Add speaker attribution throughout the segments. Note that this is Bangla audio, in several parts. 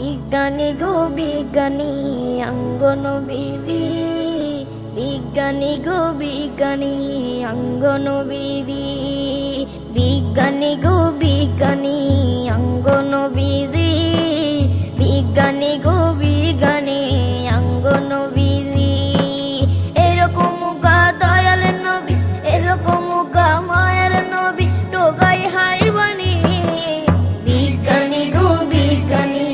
Speaker 1: বিজ্ঞানী গো বিজ্ঞানী অঙ্গনবিধি, বিজ্ঞানী গো বিজ্ঞানী অঙ্গনবিধি, বিজ্ঞানী গো বিজ্ঞানী অঙ্গনবিধি, বিজ্ঞানী গো বিজ্ঞানী অঙ্গনবিধি। এরকম গা দয়াল নবী, এরকম গা মায়ার নবী, টোগাই হাই বানি। বিজ্ঞানী গো বিজ্ঞানী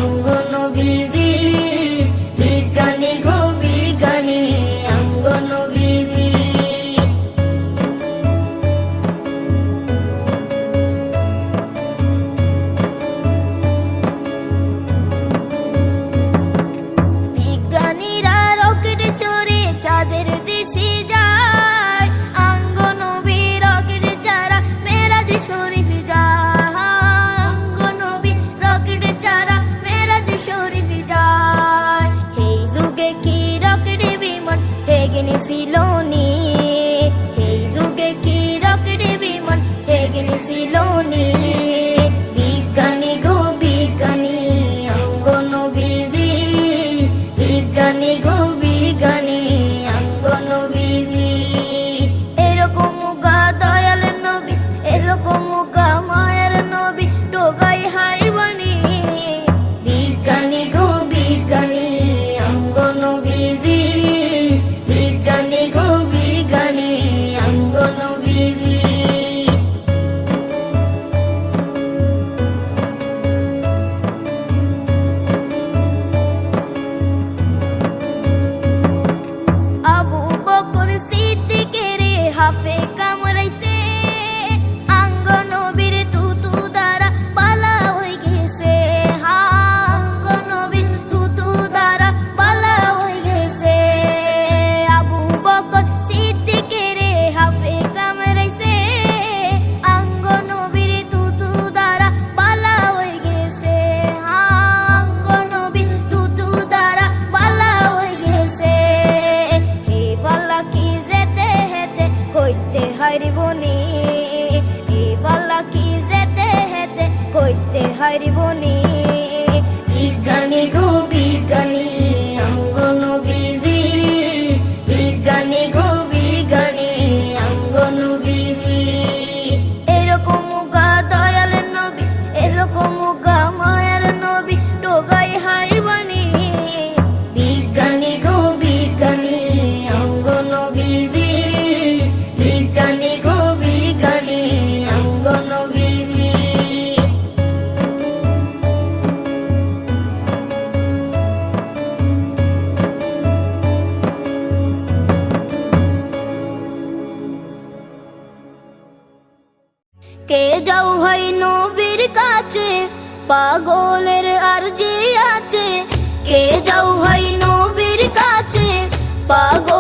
Speaker 1: অঙ্গনবিধি, বিজ্ঞানী গো বিজ্ঞানী অঙ্গনবিধি। বিজ্ঞানীরা রকেট চড়ে চাঁদের দেশে যায়, অঙ্গনবী রকেট ছাড়া মেরাজ শরীফ যায়, অঙ্গনবী রকেট ছাড়া মেরাজ শরীফ যায়। এই যুগে কি রকেট বিমান হেগেনি ছিল নি, এই যুগে কি রকেট বিমান হেগেনি ছিল নি। বিজ্ঞানী গো বিজ্ঞানী অঙ্গনবিধি, বিজ্ঞানী গো বিজ্ঞানী অঙ্গনবিধি। এরকম গা দয়াল নবী, এরকম গা মায়ার নবী, টোগাই হাই বানি। বিজ্ঞানী গো বিজ্ঞানী অঙ্গনবিধি, বিজ্ঞানী গো বিজ্ঞানী অঙ্গনবিধি। আবু বকর সিদ্দিকের হাফে কামড়াইছে, অঙ্গনবীর থুতু দ্বারা বালা হয়ে গেছে, অঙ্গনবীর থুতু দ্বারা বালা হয়ে গেছে। আবু বকর সিদ্দিকের হাফে কামড়াইছে, অঙ্গনবীর থুতু দ্বারা বালা হয়ে গেছে, অঙ্গনবীর থুতু দ্বারা বালা হয়ে গেছে। হে বালা কি যেতে হেতে কইতে হারিবনি, হে বালা কি যেতে হেতে কইতে হারিবনি। বিজ্ঞানী গো বিজ্ঞানী অঙ্গনবিধি, বিজ্ঞানী গো বিজ্ঞানী অঙ্গনবিধি। এরকম গা দয়াল নবী, এরকম গা মায়ার নবী, টোগাই হাই বানি। বিজ্ঞানী গো বিজ্ঞানী অঙ্গনবিধি, বিজ্ঞানী গো বিজ্ঞানী অঙ্গনবিধি। কে যাও ভাই নবীর কাছে, পাগলের আরজি আছে। কে যাও ভাই নবীর কাছে, পাগল